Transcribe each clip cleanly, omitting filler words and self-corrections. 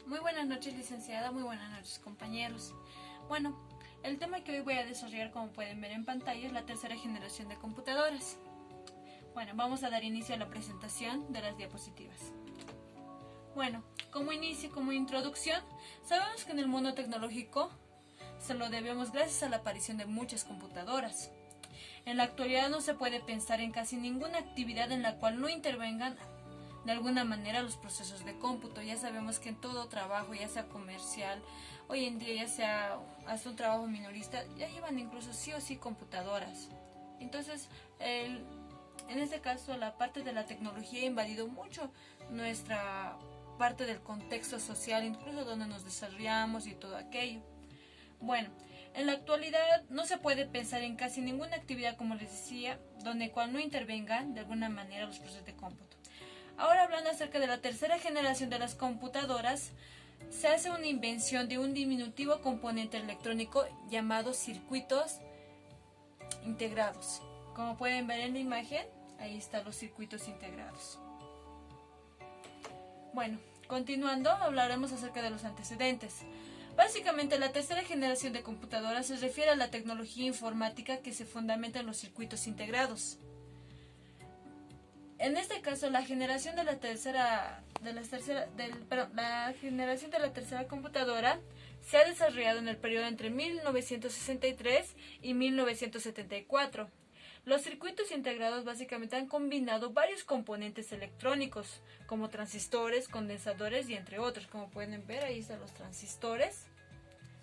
Muy buenas noches, licenciada, muy buenas noches, compañeros. Bueno, el tema que hoy voy a desarrollar, como pueden ver en pantalla, es la tercera generación de computadoras. Bueno, vamos a dar inicio a la presentación de las diapositivas. Bueno, como inicio, como introducción, sabemos que en el mundo tecnológico se lo debemos gracias a la aparición de muchas computadoras. En la actualidad no se puede pensar en casi ninguna actividad en la cual no intervengan de alguna manera los procesos de cómputo. Ya sabemos que en todo trabajo, ya sea comercial, hoy en día ya sea hasta un trabajo minorista, ya llevan incluso sí o sí computadoras. Entonces, en este caso, la parte de la tecnología ha invadido mucho nuestra parte del contexto social, incluso donde nos desarrollamos y todo aquello. Bueno, en la actualidad no se puede pensar en casi ninguna actividad, como les decía, donde cual no intervengan de alguna manera los procesos de cómputo. Ahora, hablando acerca de la tercera generación de las computadoras, se hace una invención de un diminutivo componente electrónico llamado circuitos integrados. Como pueden ver en la imagen, ahí están los circuitos integrados. Bueno, continuando, hablaremos acerca de los antecedentes. Básicamente, la tercera generación de computadoras se refiere a la tecnología informática que se fundamenta en los circuitos integrados. En este caso, la generación de la tercera computadora se ha desarrollado en el periodo entre 1963 y 1974. Los circuitos integrados básicamente han combinado varios componentes electrónicos, como transistores, condensadores y entre otros. Como pueden ver, ahí están los transistores.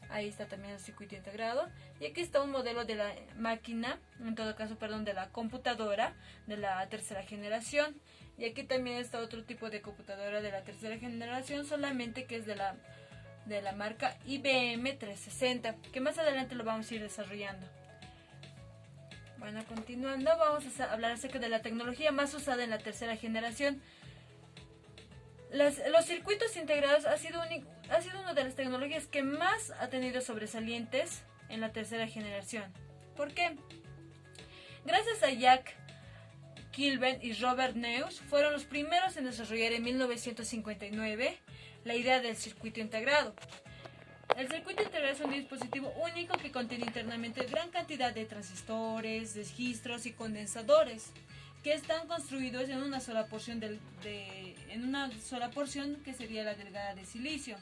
Ahí está también el circuito integrado. Y aquí está un modelo de la máquina, en todo caso, de la computadora de la tercera generación. Y aquí también está otro tipo de computadora de la tercera generación, solamente que es de la marca IBM 360, que más adelante lo vamos a ir desarrollando. Bueno, continuando, vamos a hablar acerca de la tecnología más usada en la tercera generación. Los circuitos integrados ha sido una de las tecnologías que más ha tenido sobresalientes en la tercera generación. ¿Por qué? Gracias a Jack Kilben y Robert Neus, fueron los primeros en desarrollar en 1959 la idea del circuito integrado. El circuito integrado es un dispositivo único que contiene internamente gran cantidad de transistores, registros y condensadores, que están construidos en una sola porción que sería la delgada de silicio.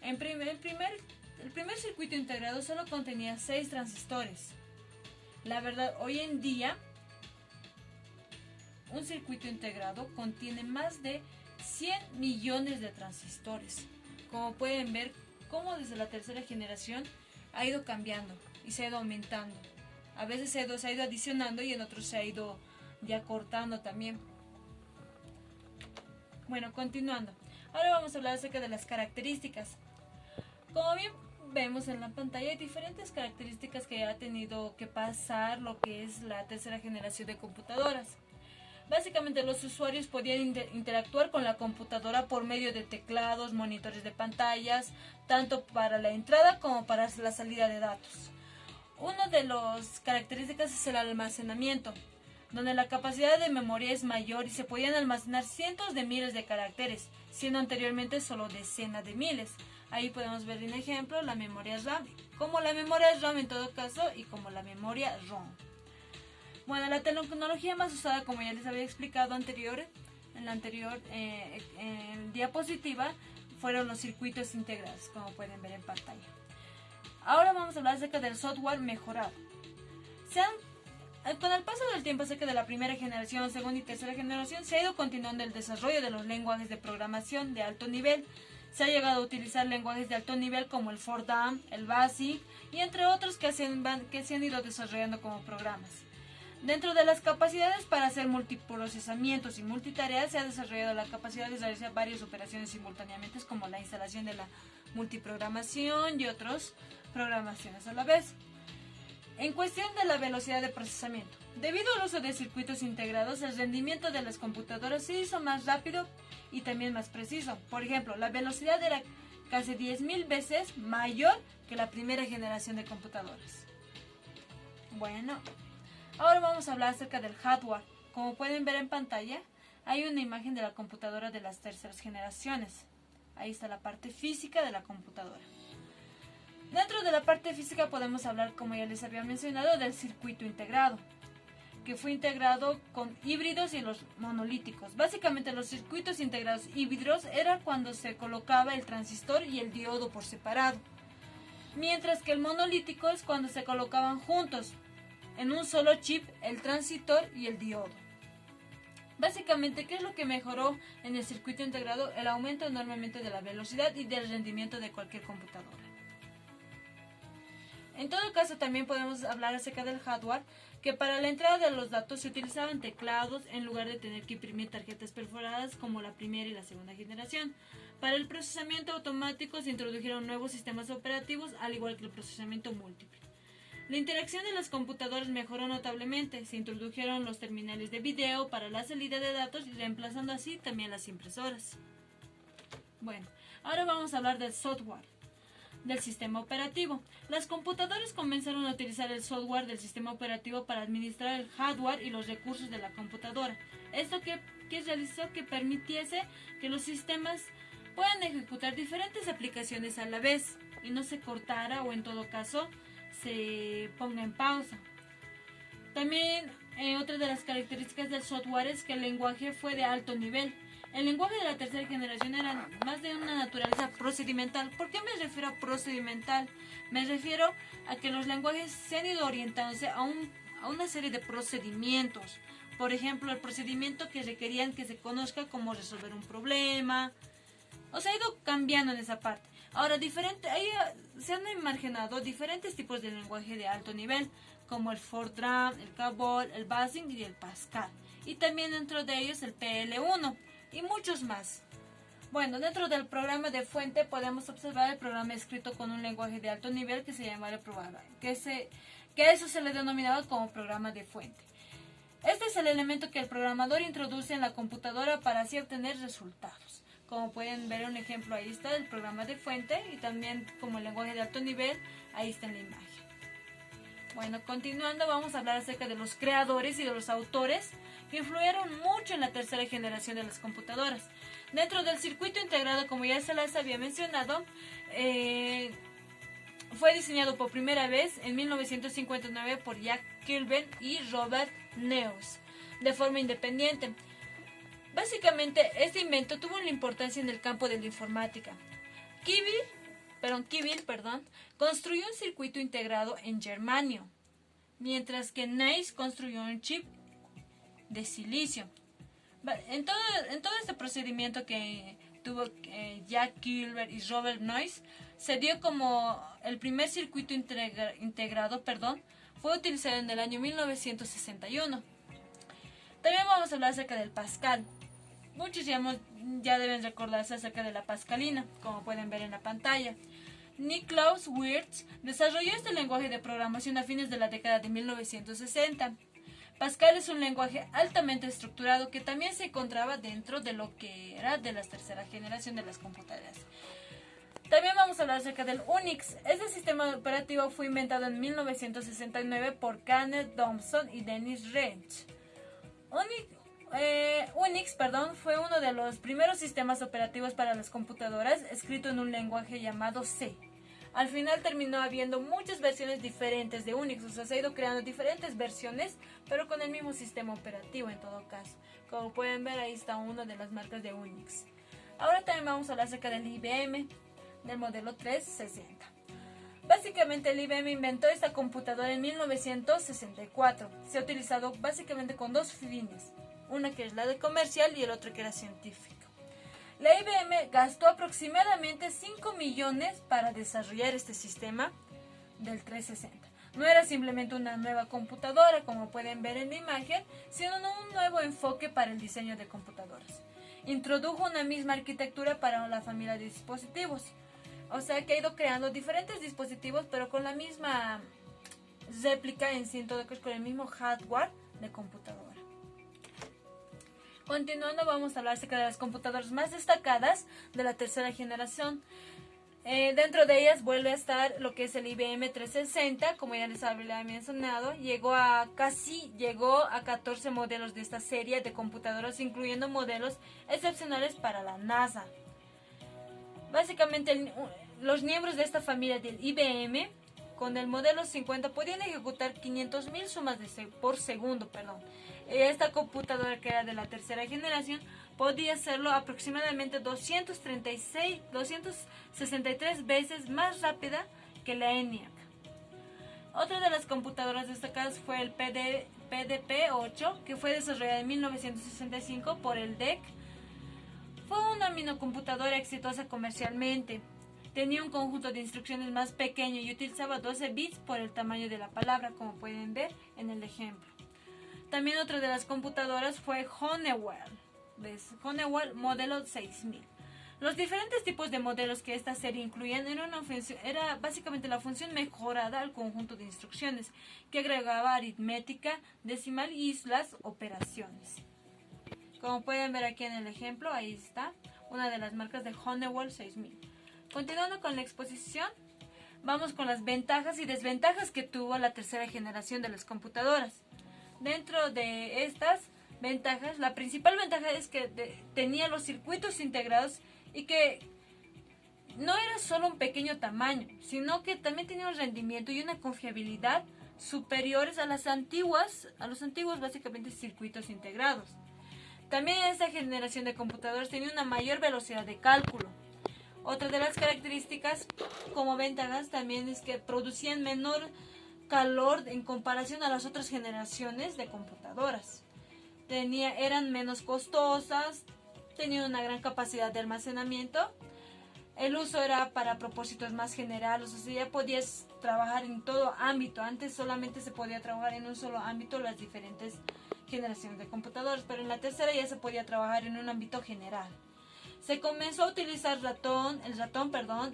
El primer circuito integrado solo contenía 6 transistores. La verdad, hoy en día un circuito integrado contiene más de 100 millones de transistores. Como pueden ver, cómo desde la tercera generación ha ido cambiando y se ha ido aumentando. A veces se ha ido adicionando y en otros se ha ido ya cortando también. Bueno, continuando. Ahora vamos a hablar acerca de las características. Como bien vemos en la pantalla, hay diferentes características que ha tenido que pasar lo que es la tercera generación de computadoras. Básicamente, los usuarios podían interactuar con la computadora por medio de teclados, monitores de pantallas, tanto para la entrada como para la salida de datos. Una de las características es el almacenamiento, donde la capacidad de memoria es mayor y se podían almacenar cientos de miles de caracteres, siendo anteriormente solo decenas de miles. Ahí podemos ver un ejemplo, la memoria RAM, como la memoria RAM en todo caso y como la memoria ROM. Bueno, la tecnología más usada, como ya les había explicado en la anterior diapositiva, fueron los circuitos integrados, como pueden ver en pantalla. Ahora vamos a hablar acerca del software mejorado. Con el paso del tiempo acerca de la primera generación, segunda y tercera generación, se ha ido continuando el desarrollo de los lenguajes de programación de alto nivel. Se ha llegado a utilizar lenguajes de alto nivel como el ForDAM, el BASIC y entre otros que se han ido desarrollando como programas. Dentro de las capacidades para hacer multiprocesamientos y multitareas, se ha desarrollado la capacidad de realizar varias operaciones simultáneamente, como la instalación de la multiprogramación y otras programaciones a la vez. En cuestión de la velocidad de procesamiento, debido al uso de circuitos integrados, el rendimiento de las computadoras se hizo más rápido y también más preciso. Por ejemplo, la velocidad era casi 10.000 veces mayor que la primera generación de computadoras. Bueno, ahora vamos a hablar acerca del hardware. Como pueden ver en pantalla, hay una imagen de la computadora de las terceras generaciones. Ahí está la parte física de la computadora. Dentro de la parte física podemos hablar, como ya les había mencionado, del circuito integrado, que fue integrado con híbridos y los monolíticos. Básicamente los circuitos integrados híbridos era cuando se colocaba el transistor y el diodo por separado, mientras que el monolítico es cuando se colocaban juntos en un solo chip el transistor y el diodo. Básicamente, ¿qué es lo que mejoró en el circuito integrado? El aumento enormemente de la velocidad y del rendimiento de cualquier computadora. En todo caso, también podemos hablar acerca del hardware, que para la entrada de los datos se utilizaban teclados en lugar de tener que imprimir tarjetas perforadas como la primera y la segunda generación. Para el procesamiento automático se introdujeron nuevos sistemas operativos, al igual que el procesamiento múltiple. La interacción de las computadoras mejoró notablemente. Se introdujeron los terminales de video para la salida de datos y reemplazando así también las impresoras. Bueno, ahora vamos a hablar del software del sistema operativo. Las computadoras comenzaron a utilizar el software del sistema operativo para administrar el hardware y los recursos de la computadora. Esto que realizó que permitiese que los sistemas puedan ejecutar diferentes aplicaciones a la vez y no se cortara o en todo caso se ponga en pausa. También otra de las características del software es que el lenguaje fue de alto nivel. El lenguaje de la tercera generación era más de una naturaleza procedimental. ¿Por qué me refiero a procedimental? Me refiero a que los lenguajes se han ido orientándose a una serie de procedimientos. Por ejemplo, el procedimiento que requerían que se conozca cómo resolver un problema. O sea, ha ido cambiando en esa parte. Ahora, ahí se han emarginado diferentes tipos de lenguaje de alto nivel, como el Fortran, el COBOL, el BASIC y el Pascal. Y también dentro de ellos el PL1 y muchos más. Bueno, dentro del programa de fuente podemos observar el programa escrito con un lenguaje de alto nivel que se llama el programa, que a eso se le denominaba como programa de fuente. Este es el elemento que el programador introduce en la computadora para así obtener resultados. Como pueden ver un ejemplo, ahí está el programa de fuente y también como el lenguaje de alto nivel, ahí está en la imagen. Bueno, continuando vamos a hablar acerca de los creadores y de los autores que influyeron mucho en la tercera generación de las computadoras. Dentro del circuito integrado, como ya se les había mencionado, fue diseñado por primera vez en 1959 por Jack Kilby y Robert Noyce de forma independiente. Básicamente, este invento tuvo una importancia en el campo de la informática. Kilby construyó un circuito integrado en germanio, mientras que Noyce construyó un chip de silicio. En todo este procedimiento que tuvo Jack Kilby y Robert Noyce, se dio como el primer circuito integrado, fue utilizado en el año 1961. También vamos a hablar acerca del Pascal. Muchos ya deben recordarse acerca de la Pascalina, como pueden ver en la pantalla. Niklaus Wirtz desarrolló este lenguaje de programación a fines de la década de 1960. Pascal es un lenguaje altamente estructurado que también se encontraba dentro de lo que era de la tercera generación de las computadoras. También vamos a hablar acerca del Unix. Este sistema operativo fue inventado en 1969 por Kenneth Thompson y Dennis Rench. Unix fue uno de los primeros sistemas operativos para las computadoras escrito en un lenguaje llamado C. Al final terminó habiendo muchas versiones diferentes de Unix, o sea, se ha ido creando diferentes versiones, pero con el mismo sistema operativo en todo caso. Como pueden ver, ahí está una de las marcas de Unix. Ahora también vamos a hablar acerca del IBM, del modelo 360. Básicamente el IBM inventó esta computadora en 1964. Se ha utilizado básicamente con dos fines, una que es la de comercial y el otro que era científico. La IBM gastó aproximadamente 5 millones para desarrollar este sistema del 360. No era simplemente una nueva computadora, como pueden ver en la imagen, sino un nuevo enfoque para el diseño de computadoras. Introdujo una misma arquitectura para la familia de dispositivos. O sea que ha ido creando diferentes dispositivos, pero con la misma réplica en sí, con el mismo hardware de computadora. Continuando, vamos a hablar acerca de las computadoras más destacadas de la tercera generación. Dentro de ellas vuelve a estar lo que es el IBM 360, como ya les había mencionado. Llegó a 14 modelos de esta serie de computadoras, incluyendo modelos excepcionales para la NASA. Básicamente los miembros de esta familia del IBM con el modelo 50 podían ejecutar 500.000 sumas por segundo. Esta computadora, que era de la tercera generación, podía hacerlo aproximadamente 263 veces más rápida que la ENIAC. Otra de las computadoras destacadas fue el PDP-8, que fue desarrollada en 1965 por el DEC. Fue una minicomputadora exitosa comercialmente. Tenía un conjunto de instrucciones más pequeño y utilizaba 12 bits por el tamaño de la palabra, como pueden ver en el ejemplo. También otra de las computadoras fue Honeywell modelo 6000. Los diferentes tipos de modelos que esta serie incluían era básicamente la función mejorada al conjunto de instrucciones, que agregaba aritmética, decimal y las operaciones. Como pueden ver aquí en el ejemplo, ahí está una de las marcas de Honeywell 6000. Continuando con la exposición, vamos con las ventajas y desventajas que tuvo la tercera generación de las computadoras. Dentro de estas ventajas, la principal ventaja es que tenía los circuitos integrados y que no era solo un pequeño tamaño, sino que también tenía un rendimiento y una confiabilidad superiores a los antiguos básicamente circuitos integrados. También esta generación de computadores tenía una mayor velocidad de cálculo. Otra de las características como ventajas también es que producían menor calor en comparación a las otras generaciones de computadoras. Eran menos costosas, tenían una gran capacidad de almacenamiento. El uso era para propósitos más generales, o sea, ya podías trabajar en todo ámbito. Antes solamente se podía trabajar en un solo ámbito las diferentes generaciones de computadores, pero en la tercera ya se podía trabajar en un ámbito general. Se comenzó a utilizar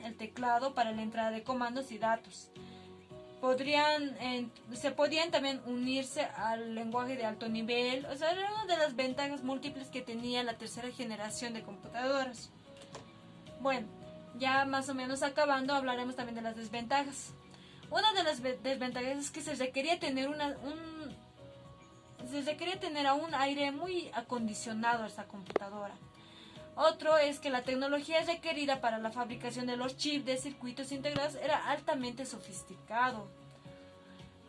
el teclado para la entrada de comandos y datos. Se podían también unirse al lenguaje de alto nivel. O sea, era una de las ventajas múltiples que tenía la tercera generación de computadoras. Bueno, ya más o menos acabando, hablaremos también de las desventajas. Una de las desventajas es que se requería tener a un aire muy acondicionado a esta computadora. Otro es que la tecnología requerida para la fabricación de los chips de circuitos integrados era altamente sofisticado.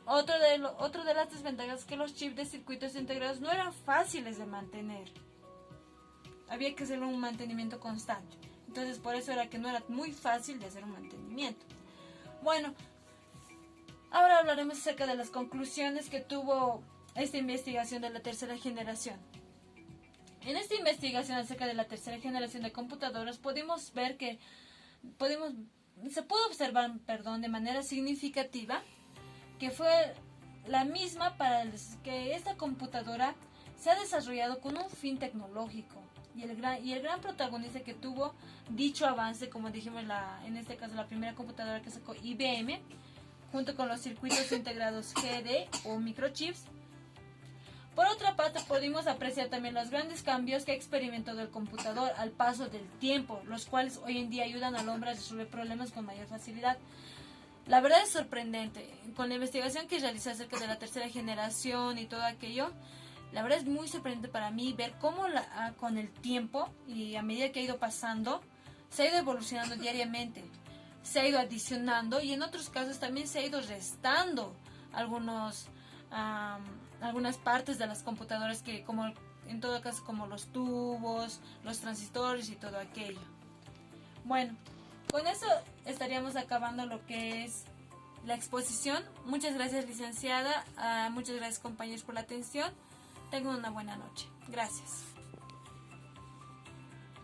Otro de las desventajas es que los chips de circuitos integrados no eran fáciles de mantener. Había que hacer un mantenimiento constante. Entonces por eso era que no era muy fácil de hacer un mantenimiento. Bueno, ahora hablaremos acerca de las conclusiones que tuvo esta investigación de la tercera generación. En esta investigación acerca de la tercera generación de computadoras pudimos ver que se pudo observar, de manera significativa que fue la misma que esta computadora se ha desarrollado con un fin tecnológico y el gran protagonista que tuvo dicho avance, como dijimos en este caso la primera computadora que sacó IBM, junto con los circuitos integrados GD o microchips. Por otra parte, pudimos apreciar también los grandes cambios que ha experimentado el computador al paso del tiempo, los cuales hoy en día ayudan al hombre a resolver problemas con mayor facilidad. La verdad es sorprendente. Con la investigación que realicé acerca de la tercera generación y todo aquello, la verdad es muy sorprendente para mí ver cómo con el tiempo y a medida que ha ido pasando, se ha ido evolucionando diariamente, se ha ido adicionando y en otros casos también se ha ido restando algunas partes de las computadoras en todo caso como los tubos, los transistores y todo aquello. Bueno, con eso estaríamos acabando lo que es la exposición. Muchas gracias, licenciada. Muchas gracias, compañeros, por la atención. Tengan una buena noche. Gracias.